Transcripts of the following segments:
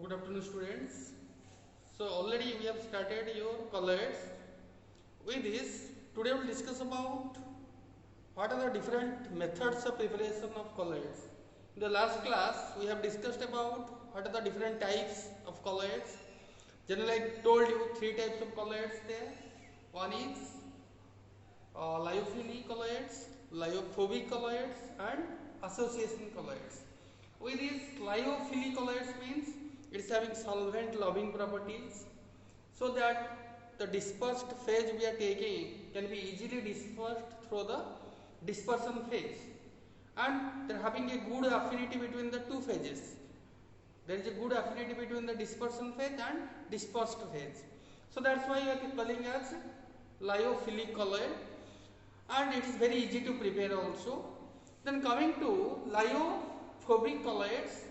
Good afternoon, students. So already we have started your colors. With this, today we will discuss about what are the different methods of preparation of colors. In the last class, we have discussed about what are the different types of colors. Generally, I told you three types of colors there. One is lyophilic colloids, lyophobic colloids, and association colloids. With these lyophilic colloids means it is having solvent loving properties, so that the dispersed phase we are taking can be easily dispersed through the dispersion phase, and they are having a good affinity between the two phases. There is a good affinity between the dispersion phase and dispersed phase. So that's why we are calling as lyophilic colloid, and it is very easy to prepare also. Then coming to lyophobic colloids,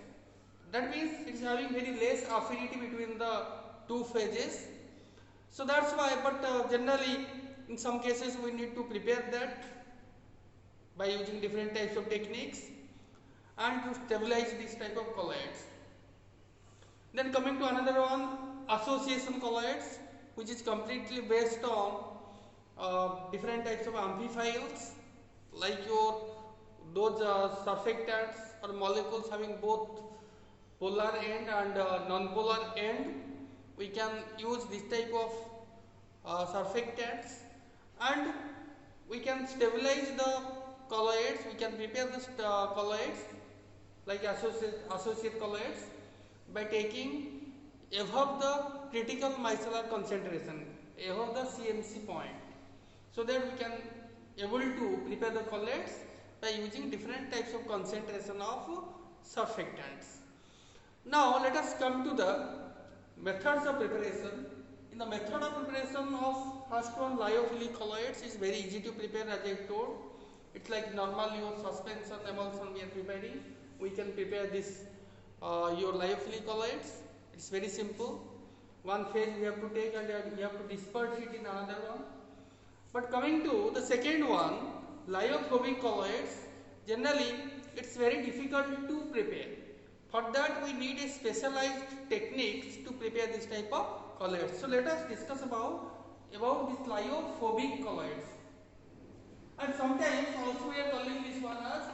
that means it is having very less affinity between the two phases. So that's why, but generally in some cases we need to prepare that by using different types of techniques and to stabilize this type of colloids. Then coming to another one, association colloids, which is completely based on different types of amphiphiles, like those surfactants or molecules having both polar end and non-polar end. We can use this type of surfactants, and we can stabilize the colloids. We can prepare the colloids like associate colloids by taking above the critical micellar concentration, above the CMC point, so that we can able to prepare the colloids by using different types of concentration of surfactants. Now let us come to the methods of preparation. In the method of preparation of first one, lyophilic colloids, is very easy to prepare, as I told. It's like normal your suspension emulsion we are preparing. We can prepare this your lyophilic colloids. It's very simple. One phase we have to take and we have to disperse it in another one. But coming to the second one, lyophobic colloids, generally it's very difficult to prepare. For that we need a specialized techniques to prepare this type of colloids. So let us discuss about these lyophobic colloids. And sometimes also we are calling this one as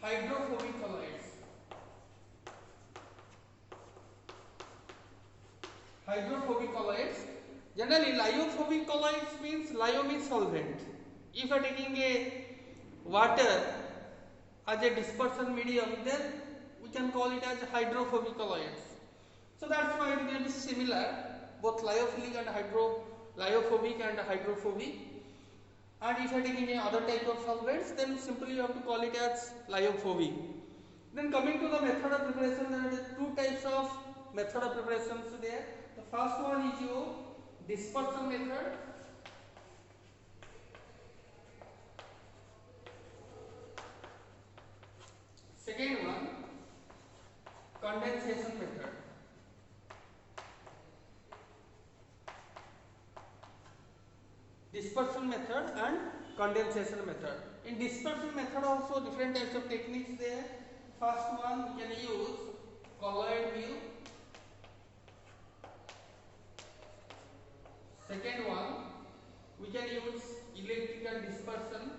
hydrophobic colloids. Hydrophobic colloids. Generally, lyophobic colloids means lyo means solvent. If you are taking a water as a dispersion medium, then we can call it as hydrophobic colloids. So that's why it will be similar, both lyophobic and hydrophobic. And if you are taking a other type of solvents, then simply you have to call it as lyophobic. Then coming to the method of preparation, there are two types of method of preparations there. The first one is your dispersion method. Second one, condensation method. Dispersion method and condensation method. In dispersion method also different types of techniques there. First one, we can use colloid mill. Second one, we can use electrical dispersion.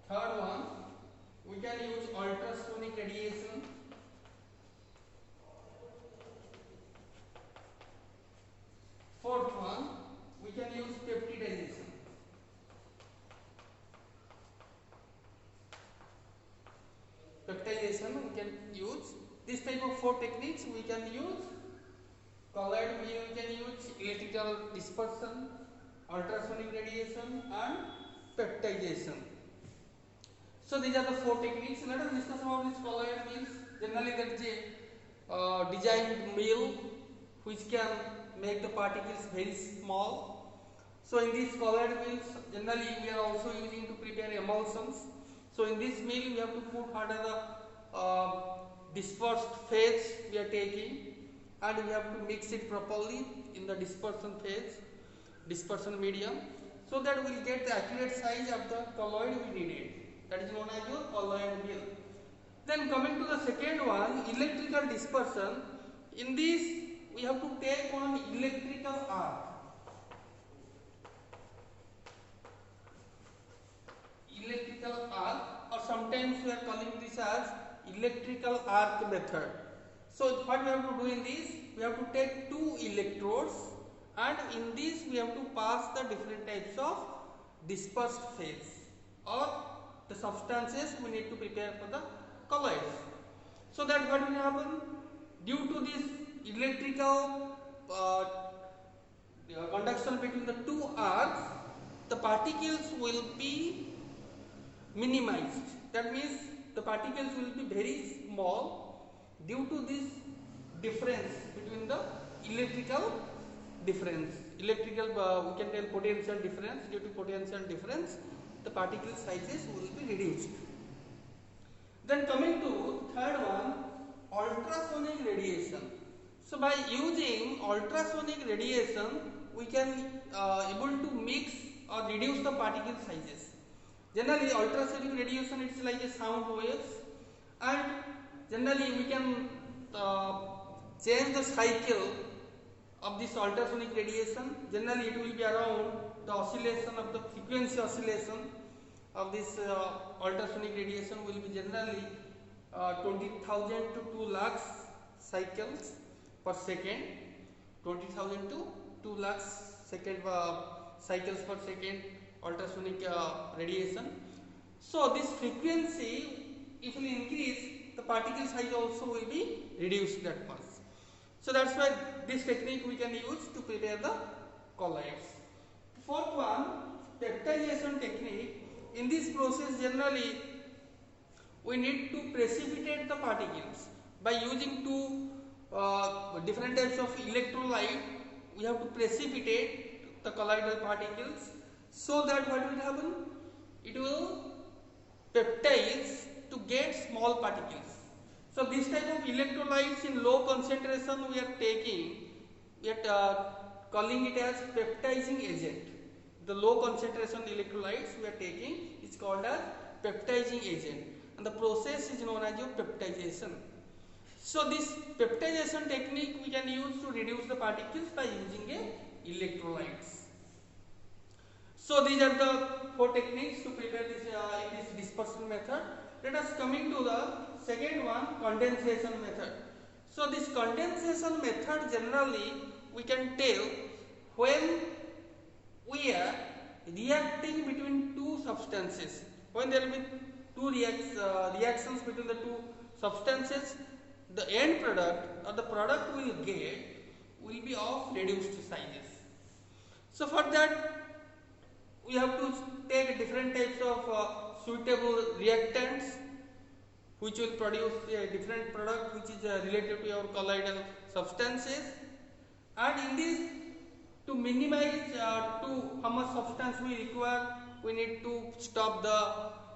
Third one, we can use ultrasonic radiation. Fourth one, we can use peptidization. Peptidization we can use. This type of four techniques we can use. Colloid mill we can use, electrical dispersion, ultrasonic radiation, and peptidization. So these are the four techniques. Let us discuss about this colloid mills. Generally there is a designed mill which can make the particles very small. So in these colloid mills, generally we are also using to prepare emulsions. So in this mill we have to put what are the dispersed phase we are taking, and we have to mix it properly in the dispersion phase, dispersion medium, so that we will get the accurate size of the colloid we needed. That is known as your colloid mill. Then coming to the second one, electrical dispersion. In this we have to take one electrical arc. Electrical arc, or sometimes we are calling this as electrical arc method. So what we have to do in this, we have to take two electrodes, and in this we have to pass the different types of dispersed phase or the substances we need to prepare for the colloids. So that what will happen, due to this electrical conduction between the two arcs, the particles will be minimized. That means the particles will be very small due to this difference between the electrical difference. Electrical we can tell potential difference. Due to potential difference, the particle sizes will be reduced. Then coming to third one, ultrasonic radiation. So by using ultrasonic radiation, we can able to mix or reduce the particle sizes. Generally, ultrasonic radiation is like a sound waves, and generally we can change the cycle of this ultrasonic radiation. Generally, it will be around the oscillation of the frequency oscillation of this ultrasonic radiation will be generally 20,000 to 2 lakhs cycles per second. 20,000 to 2 lakhs cycles per second ultrasonic radiation. So this frequency, if we increase, the particle size also will be reduced that much. So that's why this technique we can use to prepare the colloids. Fourth one, peptidization technique. In this process, generally we need to precipitate the particles by using two different types of electrolyte. We have to precipitate the colloidal particles, so that what will happen, it will peptize to get small particles. So this type of electrolytes in low concentration we are taking, we are calling it as peptizing agent. The low concentration electrolytes we are taking is called as peptizing agent, and the process is known as your peptidization. So this peptidization technique we can use to reduce the particles by using a electrolytes. So these are the four techniques to prepare this in this dispersion method. Let us coming to the second one, condensation method. So this condensation method, generally we can tell when we are reacting between two substances. When there will be two reactions between the two substances, the end product or the product we will get will be of reduced sizes. So for that, we have to take different types of suitable reactants which will produce a different product which is related to our colloidal substances, and in this, to minimize to how much substance we require, we need to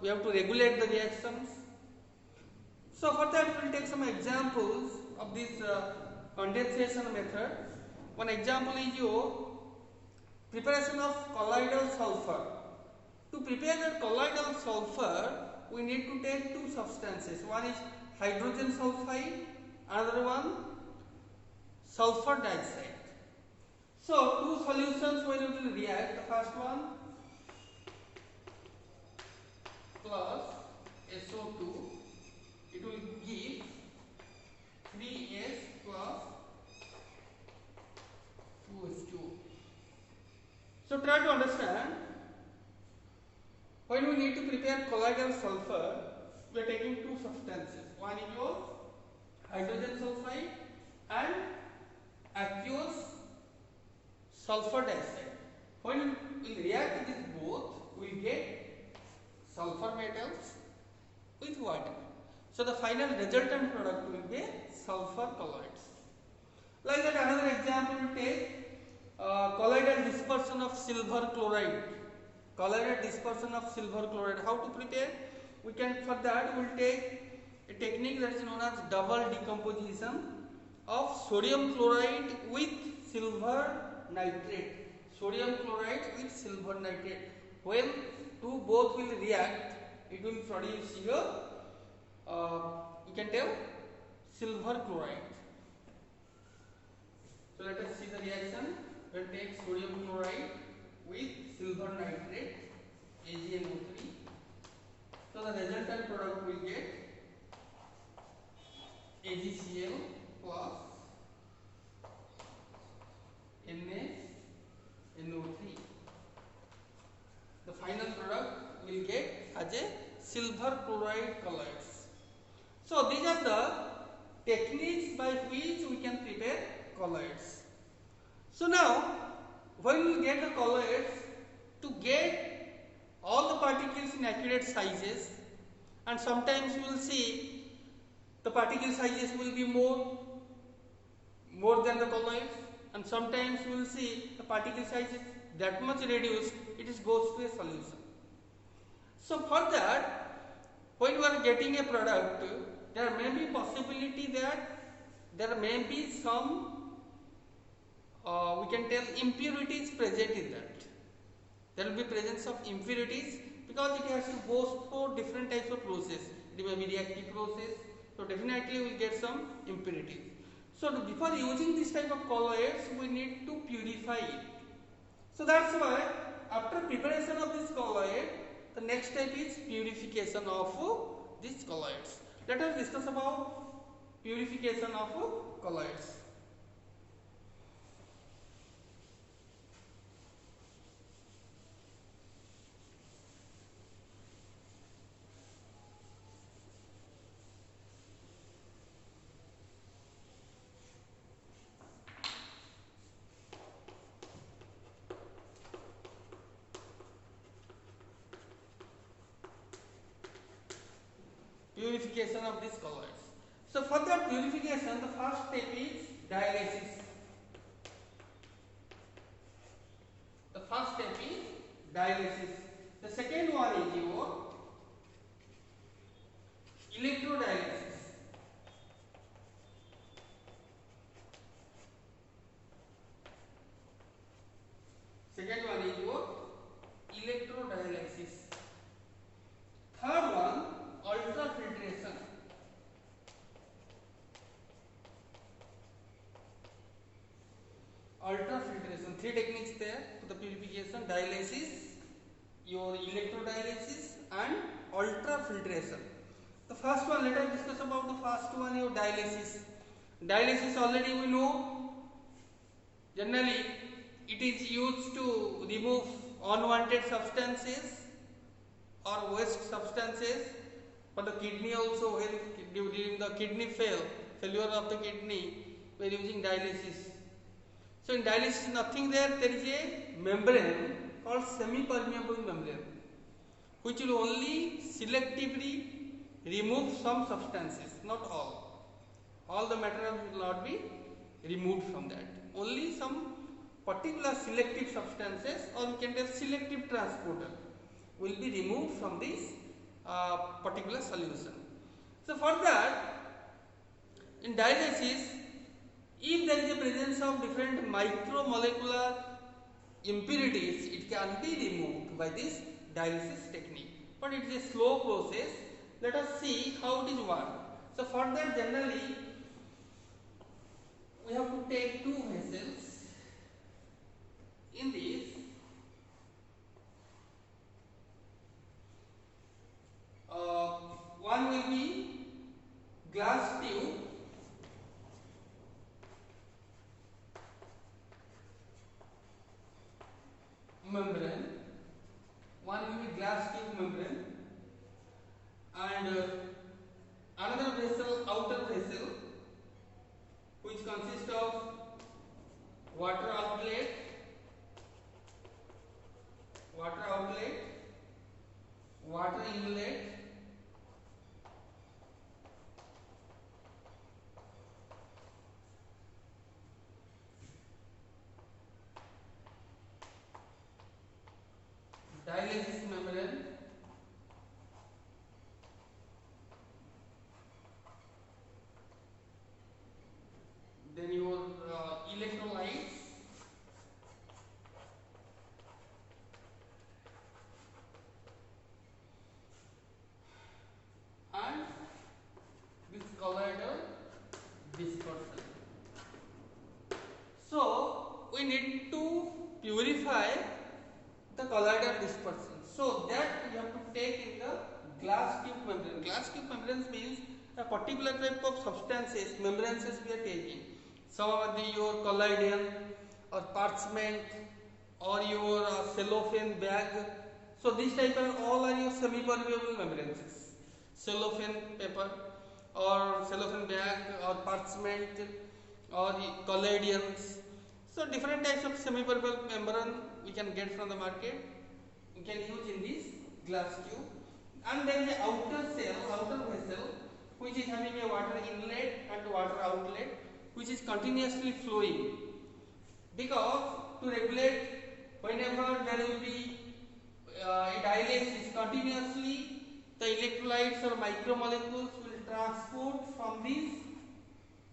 we have to regulate the reactions. So for that, we will take some examples of this condensation method. One example is your preparation of colloidal sulfur. To prepare the colloidal sulfur, we need to take two substances. One is hydrogen sulfide, another one sulfur dioxide. So two solutions when it will react. The first one plus SO2, it will give 3S plus 2H2. So try to understand, when we need to prepare colloidal sulfur, we are taking two substances. One is your hydrogen sulfide and aqueous sulfur dioxide. When we react these both, we will get sulfur metals with water. So the final resultant product will be sulfur colloids. Like that, another example we take colloidal dispersion of silver chloride. Colloidal dispersion of silver chloride. How to prepare? We can, for that we will take a technique that is known as double decomposition of sodium chloride with silver nitrate. Sodium chloride with silver nitrate. When two both will react, it will produce here, you can tell, silver chloride. So let us see the reaction. We'll take sodium chloride with silver nitrate, AgNO3. So the resultant product will get AgCl plus NaNO3. The final product will get as a silver chloride colloids. So these are the techniques by which we can prepare colloids. So now when we get the colloids, to get all the particles in accurate sizes, and sometimes you will see the particle sizes will be more than the colloids, and sometimes you will see the particle size is that much reduced, it is goes to a solution. So for that, when you are getting a product, there may be possibility that there may be some we can tell impurities present in that. There will be presence of impurities because it has to go through different types of process. It may be reactive process, so definitely we will get some impurities. So before using this type of colloids, we need to purify it. So that's why after preparation of this colloid, the next step is purification of these colloids. Let us discuss about purification of colloids. Purification of these colloids. So for that purification, the first step is dialysis. The first step is dialysis. The second one is your electrodialysis. Second one is your electrodialysis. Third one, ultrafiltration. Ultrafiltration. Three techniques there for the purification: dialysis, your electrodialysis, and ultrafiltration. The first one, let us discuss about the first one, your dialysis. Dialysis already we know. Generally, it is used to remove unwanted substances or waste substances. For the kidney also, when during the kidney failure of the kidney, we are using dialysis. So in dialysis, nothing there. There is a membrane called semi-permeable membrane, which will only selectively remove some substances, not all. All the material will not be removed from that. Only some particular selective substances, or we can tell selective transporter, will be removed from this particular solution. So for that, in dialysis, if there is a presence of different micromolecular impurities, it can be removed by this dialysis technique. But it is a slow process. Let us see how it is worked. So for that, generally we have to take two vessels. In this, one will be glass tube, membrane, one will be glass tube membrane, and another vessel, outer vessel, which consists of water outlet, water inlet, dialysis membrane, then your electrolytes, membrane. Glass tube membranes means a particular type of substances, membranes we are taking. Some of your collodion or parchment or your cellophane bag. So these type are all are your semi-permeable membranes. Cellophane paper or cellophane bag or parchment or collodions. So different types of semi-permeable membrane we can get from the market. We can use in this glass tube. And then the outer vessel, which is having a water inlet and water outlet, which is continuously flowing. Because to regulate, whenever there will be a dialysis continuously, the electrolytes or micromolecules will transport from this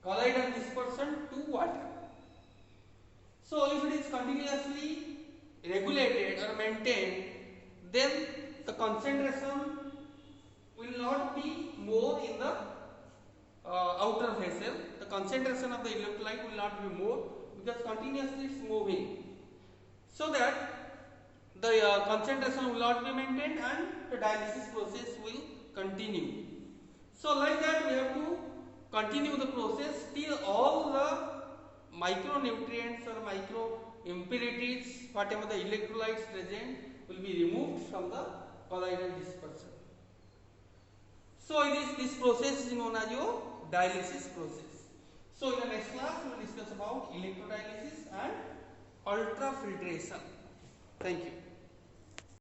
colloidal dispersion to water. So if it is continuously regulated or maintained, then the concentration will not be more in the outer vessel. The concentration of the electrolyte will not be more because continuously it is moving. So that the concentration will not be maintained and the dialysis process will continue. So like that we have to continue the process till all the micronutrients or micro impurities, whatever the electrolytes present, will be removed from the colloidal dispersion. So this process is known as your dialysis process. So in the next class we will discuss about electrodialysis and ultrafiltration. Thank you.